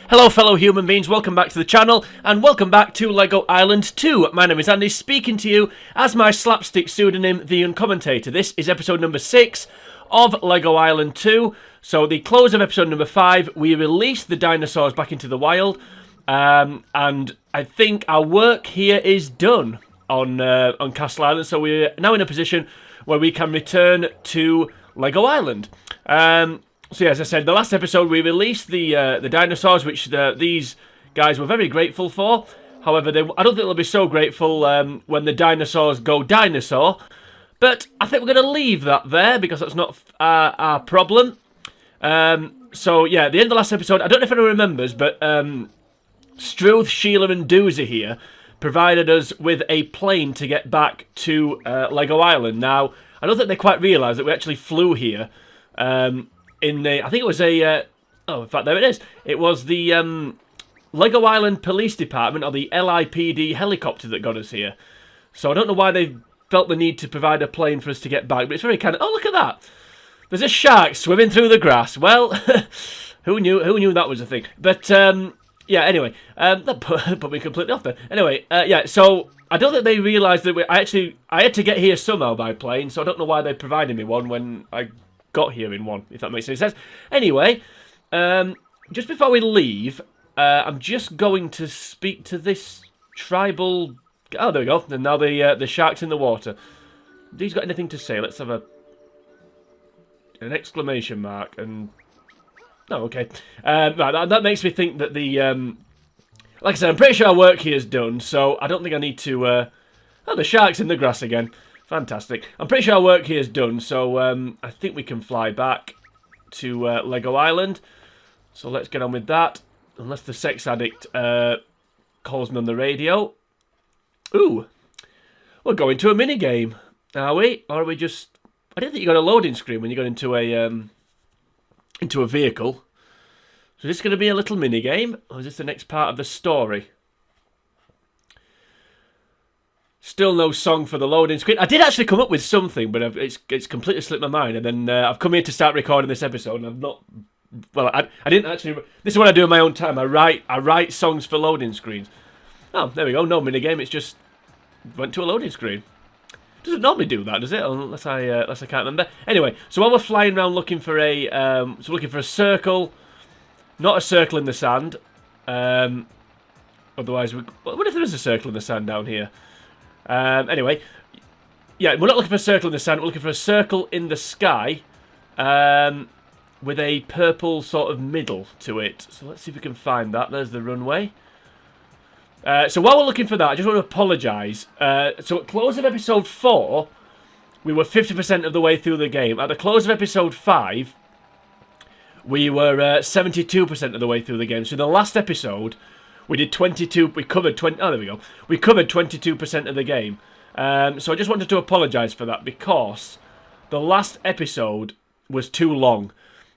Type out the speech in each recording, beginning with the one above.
Hello fellow human beings, welcome back to the channel, and welcome back to LEGO Island 2. My name is Andy, speaking to you as my slapstick pseudonym, The Uncommentator. This is episode number 6 of LEGO Island 2. So the close of episode number 5, we released the dinosaurs back into the wild, and I think our work here is done on Castle Island, so we're now in a position where we can return to LEGO Island. So yeah, as I said, the last episode we released the dinosaurs, which these guys were very grateful for. However, I don't think they'll be so grateful when the dinosaurs go dinosaur. But I think we're going to leave that there because that's not our problem. So yeah, at the end of the last episode, I don't know if anyone remembers, but Struth, Sheila and Doozy here provided us with a plane to get back to LEGO Island. Now, I don't think they quite realised that we actually flew here. I think it was in fact, there it is. It was the LEGO Island Police Department, or the LIPD helicopter that got us here. So I don't know why they felt the need to provide a plane for us to get back, but it's very kind of... Oh, look at that! There's a shark swimming through the grass. Well, who knew that was a thing? But, yeah, anyway, that put me completely off there. Anyway, yeah, so I don't think they realised that I had to get here somehow by plane, so I don't know why they provided me one when I got here in one, if that makes any sense. Anyway, just before we leave, I'm just going to speak to this tribal... Oh, there we go. And now the shark's in the water. Have these got anything to say? Let's have an exclamation mark and... Oh, okay. Right, that makes me think that the... like I said, I'm pretty sure our work here is done, so I don't think I need to... Oh, the shark's in the grass again. Fantastic. I'm pretty sure our work here is done, so I think we can fly back to LEGO Island. So let's get on with that. Unless the sex addict calls me on the radio. Ooh. We're going to a minigame. Are we? Or are we just... I didn't think you got a loading screen when you got into a vehicle. So is this going to be a little minigame? Or is this the next part of the story? Still no song for the loading screen. I did actually come up with something, but it's completely slipped my mind. And then I've come here to start recording this episode, and I've not... Well, I didn't actually... This is what I do in my own time. I write songs for loading screens. Oh, there we go. No minigame. It's just went to a loading screen. Doesn't normally do that, does it? Unless I can't remember. Anyway, so while we're flying around looking for a circle, not a circle in the sand. Otherwise, what if there is a circle in the sand down here? Anyway, yeah, we're not looking for a circle in the sand, we're looking for a circle in the sky with a purple sort of middle to it. So let's see if we can find that. There's the runway. So while we're looking for that, I just want to apologise. So at close of episode 4, we were 50% of the way through the game. At the close of episode 5, we were 72% of the way through the game. So in the last episode... We did 22. We covered 20. Oh, there we go. We covered 22% of the game. So I just wanted to apologise for that because the last episode was too long.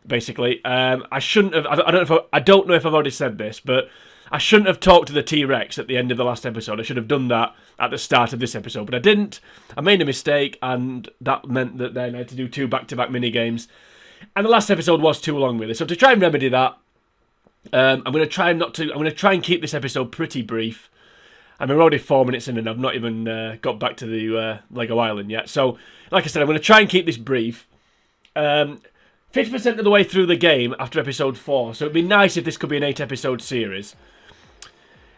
Basically, I shouldn't have. I don't know if I've already said this, but I shouldn't have talked to the T-Rex at the end of the last episode. I should have done that at the start of this episode, but I didn't. I made a mistake, and that meant that then I had to do 2 back-to-back mini games. And the last episode was too long, really. So to try and remedy that. I'm going to try and keep this episode pretty brief. I'm already 4 minutes in and I've not even got back to the LEGO Island yet. So, like I said, I'm going to try and keep this brief. 50% of the way through the game after episode 4. So it'd be nice if this could be an 8-episode series.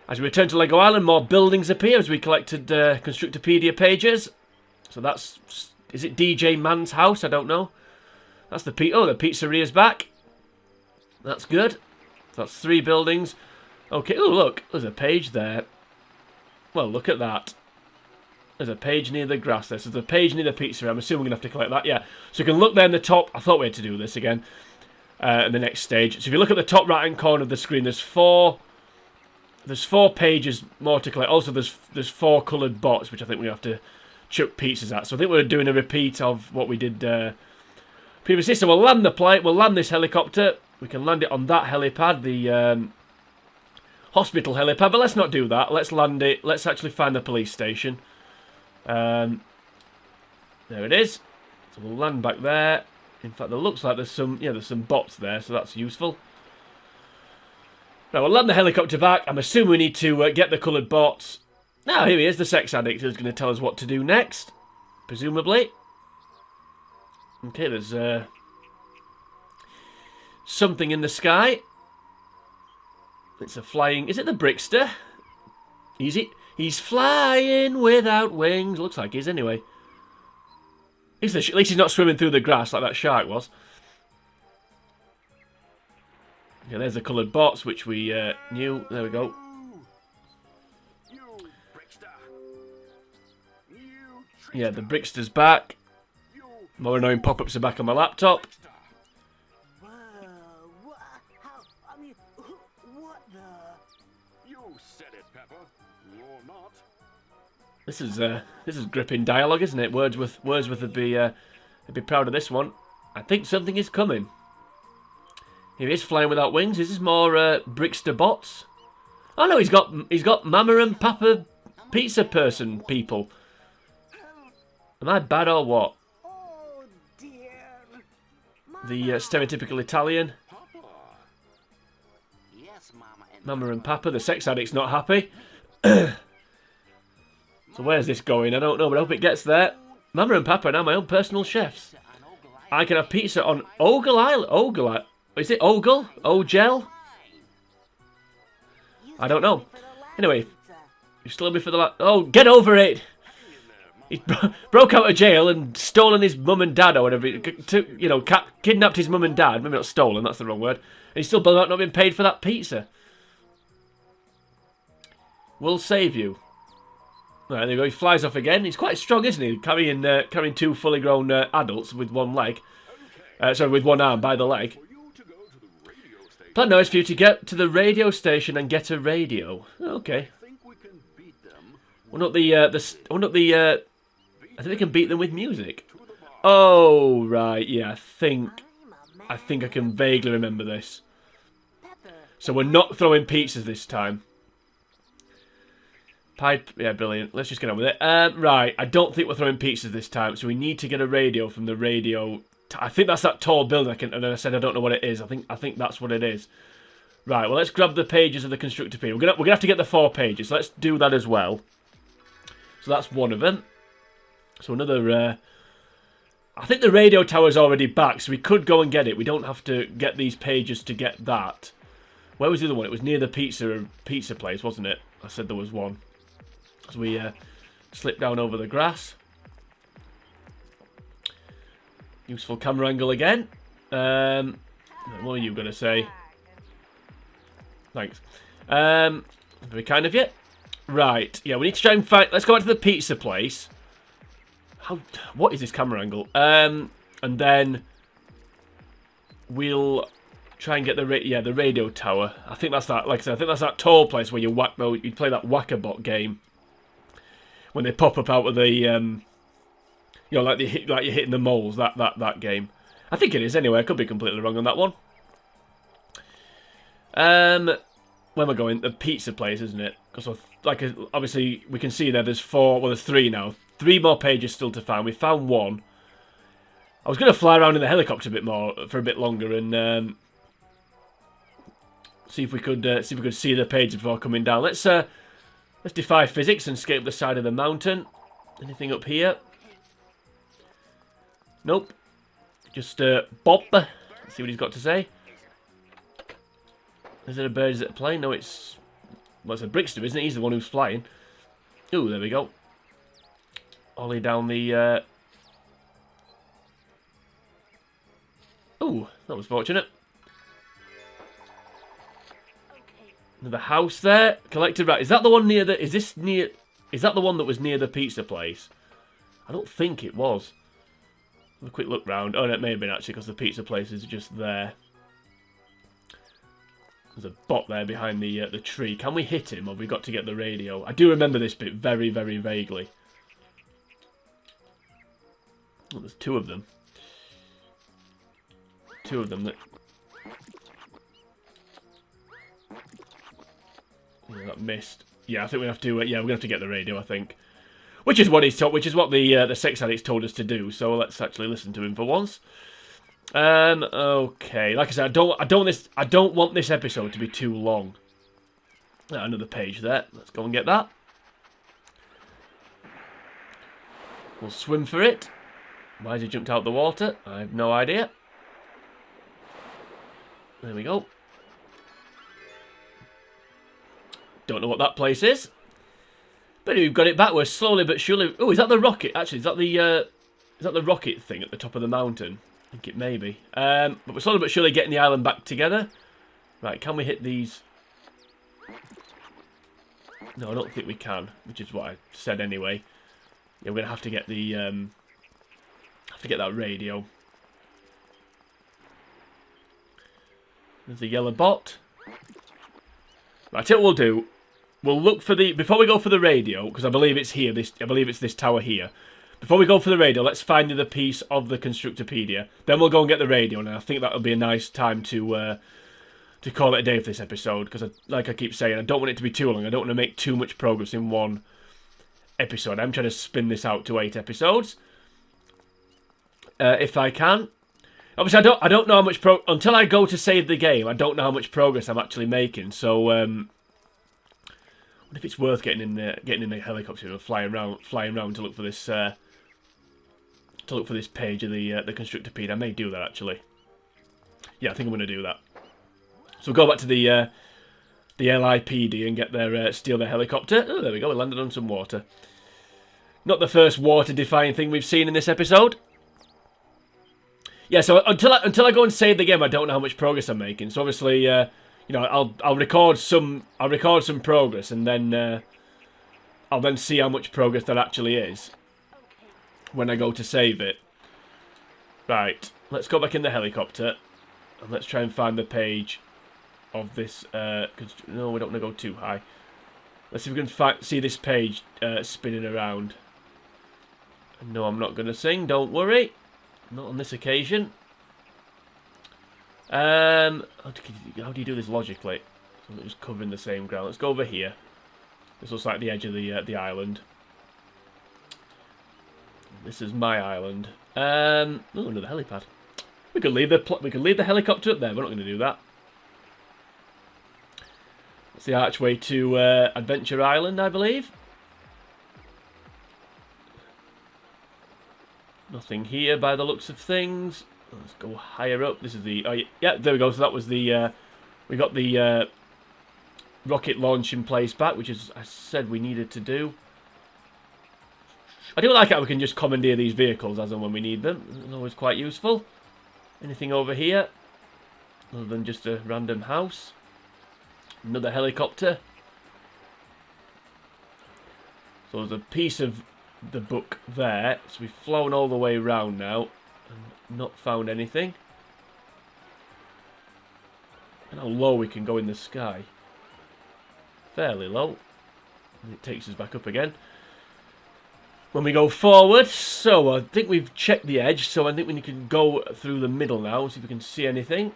As we return to LEGO Island, more buildings appear as we collected Constructopedia pages. So that's... Is it DJ Man's house? I don't know. That's the pizzeria's back. That's good. That's 3 buildings. Okay, oh look, there's a page there. Well, look at that. There's a page near the grass there. So there's a page near the pizzeria. I'm assuming we're going to have to collect that, yeah. So you can look there in the top. I thought we had to do this again in the next stage. So if you look at the top right-hand corner of the screen, there's 4 pages more to collect. Also, there's 4 coloured bots, which I think we have to chuck pizzas at. So I think we're doing a repeat of what we did previously. So we'll land the plane. We'll land this helicopter. We can land it on that helipad, the hospital helipad, but let's not do that. Let's land it. Let's actually find the police station. There it is. So we'll land back there. In fact, it looks like there's some bots there, so that's useful. Right, we'll land the helicopter back. I'm assuming we need to get the coloured bots. Now, here he is, the sex addict, who's going to tell us what to do next. Presumably. Okay, there's something in the sky. It's a flying... Is it the Brickster? He's flying without wings. Looks like he is, anyway. At least he's not swimming through the grass like that shark was. Yeah, there's the coloured bots, which we knew. There we go. Yeah, the Brickster's back. More annoying pop-ups are back on my laptop. This is gripping dialogue, isn't it? Wordsworth would be proud of this one. I think something is coming. Here he is, flying without wings. Is this more Brickster bots? Oh no, he's got Mama and Papa pizza person people. Am I bad or what? The stereotypical Italian. Mama and Papa, the sex addict's not happy. So where's this going? I don't know, but I hope it gets there. Mama and Papa are now my own personal chefs. I can have pizza on Ogle Island. Ogle? Is it Ogle? Ogel? I don't know. Anyway, you still me for the Oh, get over it! He broke out of jail and stolen his mum and dad or whatever. Kidnapped his mum and dad. Maybe not stolen, that's the wrong word. And he's still not been paid for that pizza. We'll save you. Right, there you go. He flies off again. He's quite strong, isn't he? Carrying two fully grown adults with one leg. Sorry, with one arm by the leg. Plan now is for you to get to the radio station and get a radio. Okay. I think we can beat them with music. Oh right, yeah. I think I can vaguely remember this. So we're not throwing pizzas this time. Pipe, yeah, brilliant. Let's just get on with it. Right, I don't think we're throwing pizzas this time, so we need to get a radio from the radio. I think that's that tall building. And then I said I don't know what it is. I think that's what it is. Right, well, let's grab the pages of the constructor page. We're gonna have to get the 4 pages. So let's do that as well. So that's one of them. So another. I think the radio tower's already back, so we could go and get it. We don't have to get these pages to get that. Where was the other one? It was near the pizza place, wasn't it? I said there was one. So we slip down over the grass. Useful camera angle again. What are you going to say? Thanks. Very kind of you. Right, yeah, we need to try and find... Let's go back to the pizza place. What is this camera angle? And then we'll try and get the radio tower. I think that's that. Like I said, I think that's that tall place where you play that Whack-a-Bot game when they pop up out of the like you're hitting the moles. That game. I think it is anyway. I could be completely wrong on that one. Where am I going? The pizza place, isn't it? Because obviously we can see there's 4. Well, there's 3 now. 3 more pages still to find. We found 1. I was going to fly around in the helicopter a bit more for a bit longer and see if we could see the page before coming down. Let's defy physics and escape the side of the mountain. Anything up here? Nope. Just Bob. Let's see what he's got to say. Is it a bird? Is it a plane? No, it's a Brickster, isn't it? He's the one who's flying. Ooh, there we go. Ollie down the... Ooh, that was fortunate. Another house there. Collected rat. Is that the one near the... Is that the one that was near the pizza place? I don't think it was. Have a quick look round. Oh, no, it may have been actually because the pizza place is just there. There's a bot there behind the tree. Can we hit him or have we got to get the radio? I do remember this bit very, very vaguely. Oh, there's 2 of them. 2 of them that... Yeah, that missed. Yeah, I think we have to... yeah, we're gonna have to get the radio, I think. Which is what the sex addicts told us to do. So let's actually listen to him for once. Okay, like I said, I don't want this episode to be too long. Another page there. Let's go and get that. We'll swim for it. Why has he jumped out of the water? I have no idea. There we go. Don't know what that place is. But we've got it back. We're slowly but surely... Oh, is that the rocket? Actually, is that the rocket thing at the top of the mountain? I think it may be. But we're slowly but surely getting the island back together. Right, can we hit these? No, I don't think we can, which is what I said anyway. Yeah, we're gonna have to get the that radio. There's the yellow bot. Right, I tell you what we'll do. We'll look for the... Before we go for the radio, because I believe it's here. I believe it's this tower here. Before we go for the radio, let's find the piece of the Constructopedia. Then we'll go and get the radio, and I think that'll be a nice time to call it a day for this episode. Because, like I keep saying, I don't want it to be too long. I don't want to make too much progress in one episode. I'm trying to spin this out to 8 episodes. If I can. Obviously, I don't know how much until I go to save the game. I don't know how much progress I'm actually making. So, what if it's worth getting in the helicopter and flying around to look for this page of the Constructopedia? I may do that actually. Yeah, I think I'm going to do that. So we'll go back to the LIPD and get steal their helicopter. Oh, there we go. We landed on some water. Not the first water-defying thing we've seen in this episode. Yeah, so until I go and save the game, I don't know how much progress I'm making. So obviously, you know, I'll record some progress, and then I'll then see how much progress that actually is when I go to save it. Right, let's go back in the helicopter and let's try and find the page of this. No, we don't want to go too high. Let's see if we can see this page spinning around. No, I'm not going to sing. Don't worry. Not on this occasion. How do you do this logically? So I'm just covering the same ground. Let's go over here. This looks like the edge of the island. This is my island. Oh, another helipad. We could leave the helicopter up there. We're not going to do that. It's the archway to Adventure Island, I believe. Nothing here by the looks of things. Let's go higher up. This is the... Oh, yeah, there we go. So that was the... we got the rocket launch in place back, which is, I said, we needed to do. I do like how we can just commandeer these vehicles as and when we need them. It's always quite useful. Anything over here? Other than just a random house. Another helicopter. So there's a piece of the book there. So we've flown all the way around now and not found anything. And how low we can go in the sky. Fairly low. And it takes us back up again. When we go forward, so I think we've checked the edge, so I think we can go through the middle now, see if we can see anything.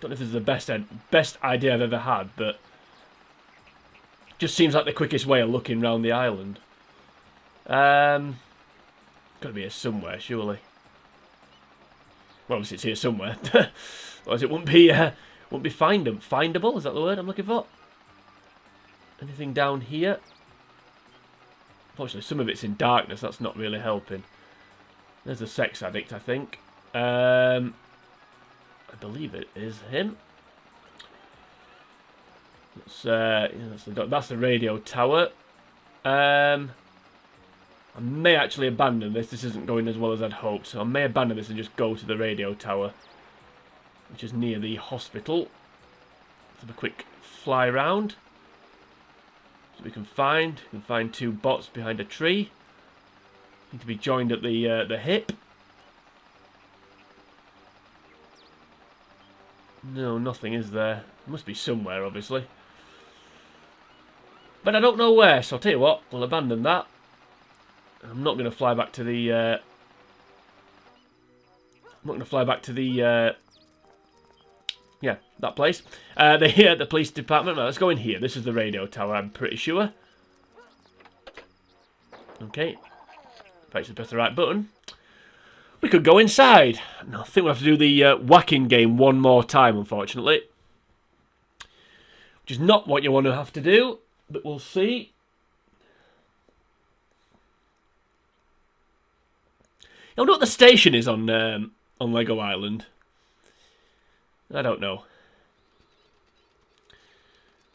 Don't know if this is the best idea I've ever had, but just seems like the quickest way of looking around the island. Got to be here somewhere, surely. Well, obviously it's here somewhere. Otherwise it wouldn't be findable. Is that the word I'm looking for? Anything down here? Unfortunately, some of it's in darkness. That's not really helping. There's a sex addict, I think. I believe it is him. That's the radio tower. I may actually abandon this. This isn't going as well as I'd hoped. So I may abandon this and just go to the radio tower, which is near the hospital. Let's have a quick fly round. We can find 2 bots behind a tree. Need to be joined at the hip. No, nothing is there. It must be somewhere, obviously. But I don't know where, so I'll tell you what, we'll abandon that. I'm not going to fly back to the... yeah, that place. The police department. Right, let's go in here. This is the radio tower, I'm pretty sure. Okay. If I actually press the right button. We could go inside. No, I think we'll have to do the whacking game one more time, unfortunately. which is not what you want to have to do, but we'll see. I wonder what the station is on Lego Island. I don't know.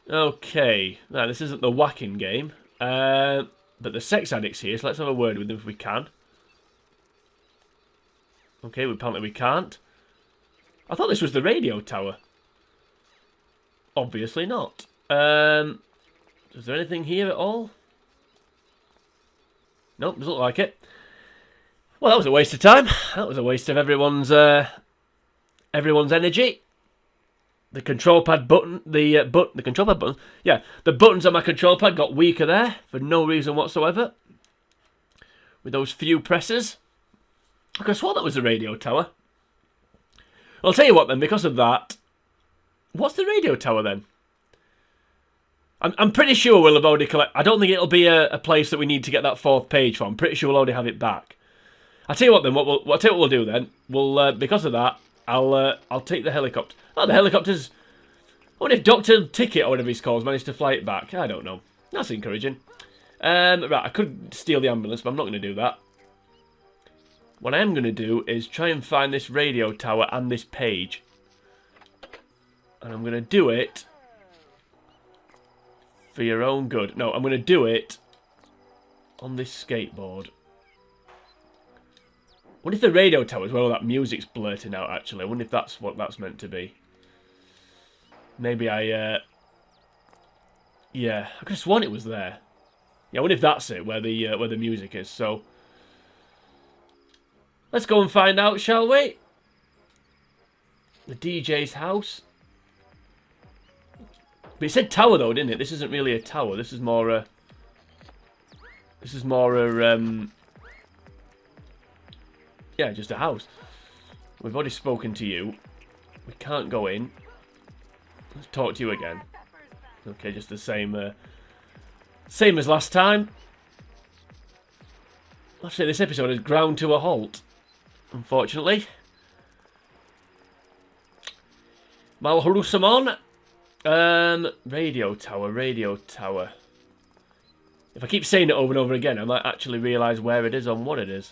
Okay, now this isn't the whacking game, but the sex addict's here, so let's have a word with them if we can. Okay, apparently we can't. I thought this was the radio tower. Obviously not. Is there anything here at all? Nope, doesn't look like it. Well, that was a waste of time. That was a waste of everyone's energy. The control pad button, the control pad button. Yeah, the buttons on my control pad got weaker there for no reason whatsoever. With those few presses. I could have sworn that was the radio tower. I'll tell you what then, because of that. What's the radio tower then? I'm pretty sure we'll have already collected. I don't think it'll be a place that we need to get that 4th page from. I'm pretty sure we'll already have it back. I'll tell you what then. I'll tell you what we'll do then. We'll because of that, I'll take the helicopter. Oh, the helicopter's. I wonder if Dr. Ticket or whatever he's called managed to fly it back. I don't know. That's encouraging. Right, I could steal the ambulance, but I'm not going to do that. What I am going to do is try and find this radio tower and this page. And I'm going to do it for your own good. No, I'm going to do it on this skateboard. What if the radio tower is where all that music's blurting out, actually? I wonder if that's what that's meant to be. Maybe yeah, I could have sworn it was there. Yeah, I wonder if that's it, where the music is. So, let's go and find out, shall we? The DJ's house. But it said tower though, didn't it? This isn't really a tower. This is more a... yeah, just a house. We've already spoken to you. We can't go in. Let's talk to you again. Okay, just the same... same as last time. Actually, this episode has ground to a halt. Unfortunately. Malharusamon. Radio tower. If I keep saying it over and over again, I might actually realise where it is and what it is.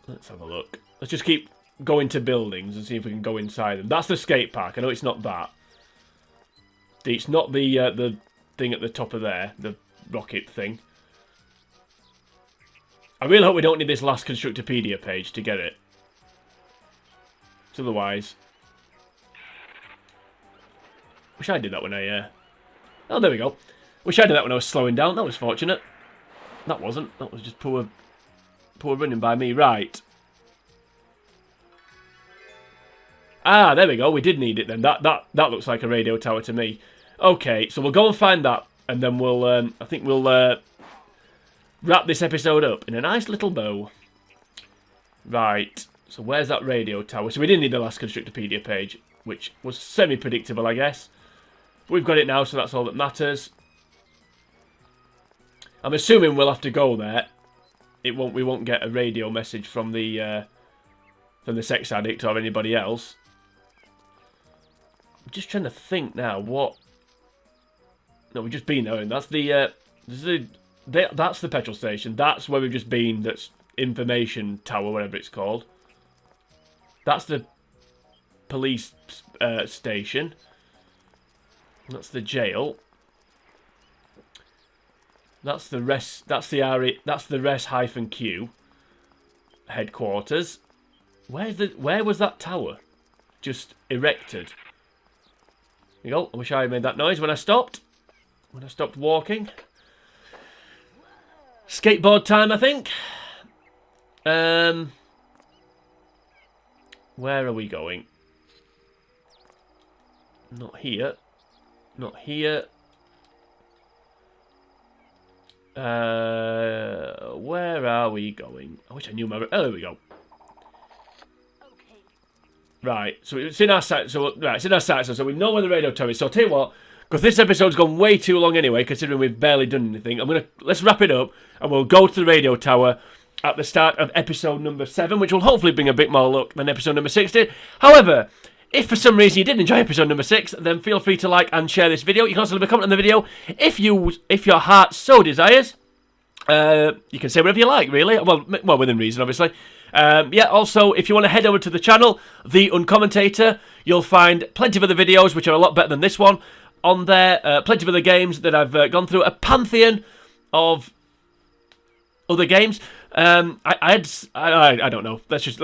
Let's have a look. Let's just keep going to buildings and see if we can go inside them. That's the skate park. I know it's not that. It's not the thing at the top of there, the rocket thing. I really hope we don't need this last Constructopedia page to get it. Otherwise... Wish I did that when I... Oh, there we go. Wish I did that when I was slowing down. That was fortunate. That wasn't. That was just poor running by me. Right. Ah, there we go. We did need it then. That looks like a radio tower to me. Okay, so we'll go and find that. And then we'll... I think we'll wrap this episode up in a nice little bow. Right. So where's that radio tower? So we didn't need the last Constructopedia page, which was semi-predictable, I guess. But we've got it now, so that's all that matters. I'm assuming we'll have to go there. We won't get a radio message from the sex addict or anybody else. I'm just trying to think now what. No, we've just been there, and that's that's the petrol station. That's where we've just been. That's information tower, whatever it's called. That's the police station. That's the jail. That's the rest. That's the area. That's the res-Q headquarters. Where was that tower? Just erected. There you go. I wish I had made that noise when I stopped. When I stopped walking. Skateboard time, I think. Where are we going? Not here. Not here. Where are we going? I wish I knew my... Oh, there we go. Right, so it's in our sight. So it's in our sight. So we know where the radio tower is. So I'll tell you what, because this episode's gone way too long anyway, considering we've barely done anything. Let's wrap it up, and we'll go to the radio tower at the start of episode number 7, which will hopefully bring a bit more luck than episode number 60. However, If for some reason you did enjoy episode number 6, then feel free to like and share this video. You can also leave a comment on the video if your heart so desires. You can say whatever you like, really. Well, within reason, obviously. Yeah, also, if you want to head over to the channel, The Uncommentator, you'll find plenty of other videos, which are a lot better than this one, on there. Plenty of other games that I've gone through. A pantheon of other games. I don't know. Let's just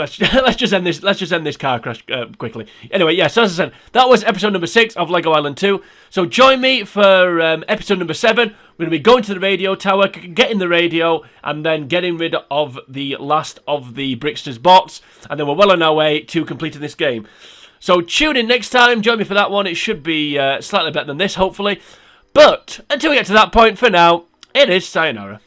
end this. Let's just end this car crash quickly. Anyway, yeah. So as I said, that was episode number 6 of Lego Island 2. So join me for episode number 7. We're going to be going to the radio tower, getting the radio, and then getting rid of the last of the Bricksters bots, and then we're well on our way to completing this game. So tune in next time. Join me for that one. It should be slightly better than this, hopefully. But until we get to that point, for now, it is sayonara.